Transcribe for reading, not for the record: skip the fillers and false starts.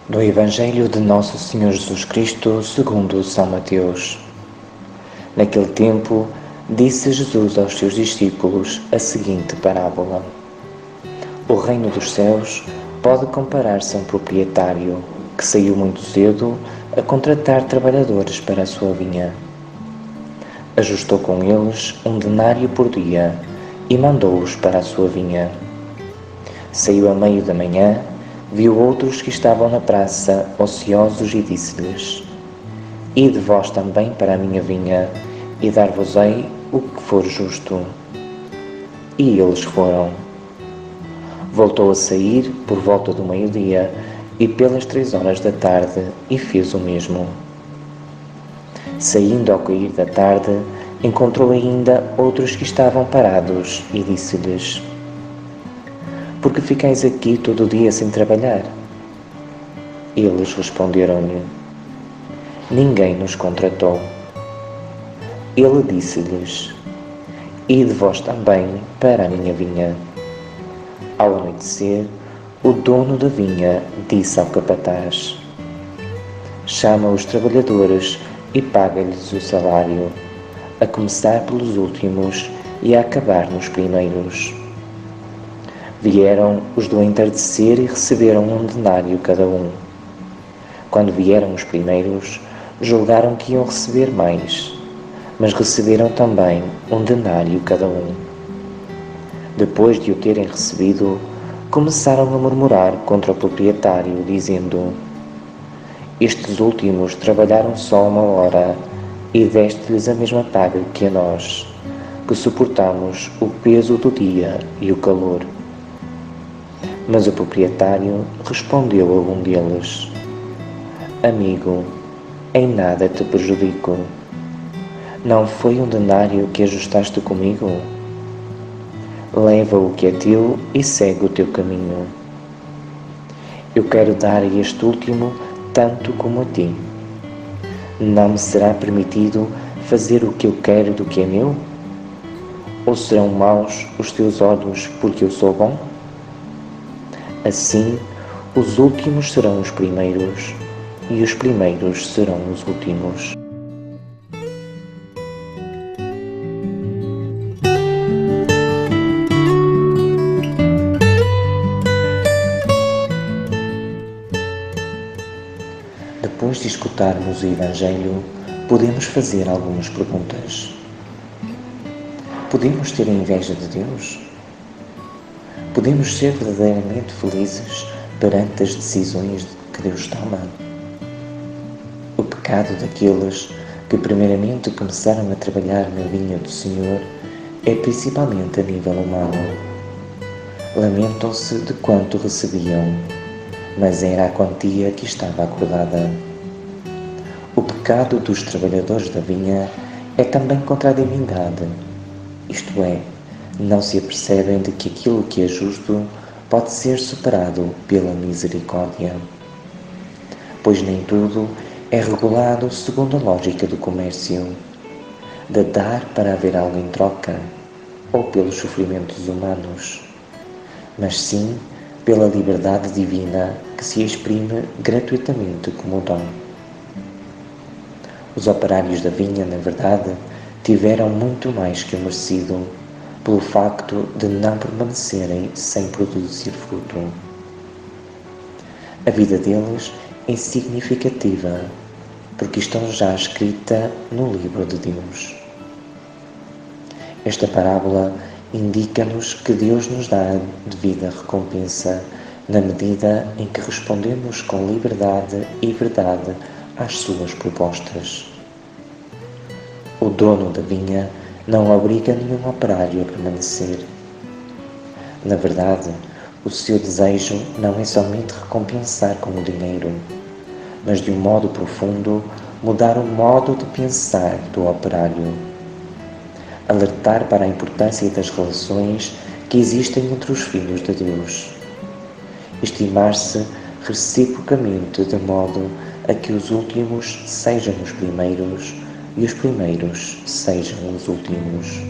Do Evangelho de Nosso Senhor Jesus Cristo segundo São Mateus. Naquele tempo, disse Jesus aos seus discípulos a seguinte parábola: O reino dos céus pode comparar-se a um proprietário que saiu muito cedo a contratar trabalhadores para a sua vinha. Ajustou com eles 1 denário por dia e mandou-os para a sua vinha. Saiu a meio da manhã, viu outros que estavam na praça ociosos e disse-lhes: Ide vós também para a minha vinha, e dar-vos-ei o que for justo. E eles foram. Voltou a sair por volta do meio-dia e pelas 3 horas da tarde, e fez o mesmo. Saindo ao cair da tarde, encontrou ainda outros que estavam parados e disse-lhes: Por que ficais aqui todo o dia sem trabalhar? Eles responderam-lhe: Ninguém nos contratou. Ele disse-lhes: Ide vós também para a minha vinha. Ao anoitecer, o dono da vinha disse ao capataz: Chama os trabalhadores e paga-lhes o salário, a começar pelos últimos e a acabar nos primeiros. Vieram os do entardecer e receberam 1 denário cada um. Quando vieram os primeiros, julgaram que iam receber mais, mas receberam também 1 denário cada um. Depois de o terem recebido, começaram a murmurar contra o proprietário, dizendo: Estes últimos trabalharam só 1 hora e deste-lhes a mesma paga que a nós, que suportamos o peso do dia e o calor. Mas o proprietário respondeu a um deles: Amigo, em nada te prejudico. Não foi 1 denário que ajustaste comigo? Leva o que é teu e segue o teu caminho. Eu quero dar a este último tanto como a ti. Não me será permitido fazer o que eu quero do que é meu? Ou serão maus os teus olhos porque eu sou bom? Assim, os últimos serão os primeiros, e os primeiros serão os últimos. Depois de escutarmos o Evangelho, podemos fazer algumas perguntas. Podemos ter a inveja de Deus? Podemos ser verdadeiramente felizes perante as decisões que Deus toma? O pecado daqueles que primeiramente começaram a trabalhar na vinha do Senhor é principalmente a nível humano. Lamentam-se de quanto recebiam, mas era a quantia que estava acordada. O pecado dos trabalhadores da vinha é também contra a divindade, isto é, não se apercebem de que aquilo que é justo pode ser superado pela misericórdia. Pois nem tudo é regulado segundo a lógica do comércio, de dar para haver algo em troca, ou pelos sofrimentos humanos, mas sim pela liberdade divina que se exprime gratuitamente como dom. Os operários da vinha, na verdade, tiveram muito mais que o merecido pelo facto de não permanecerem sem produzir fruto. A vida deles é significativa, porque estão já escrita no livro de Deus. Esta parábola indica-nos que Deus nos dá a devida recompensa na medida em que respondemos com liberdade e verdade às suas propostas. O dono da vinha não obriga nenhum operário a permanecer. Na verdade, o seu desejo não é somente recompensar com o dinheiro, mas de um modo profundo mudar o modo de pensar do operário. Alertar para a importância das relações que existem entre os filhos de Deus. Estimar-se reciprocamente de modo a que os últimos sejam os primeiros e os primeiros sejam os últimos.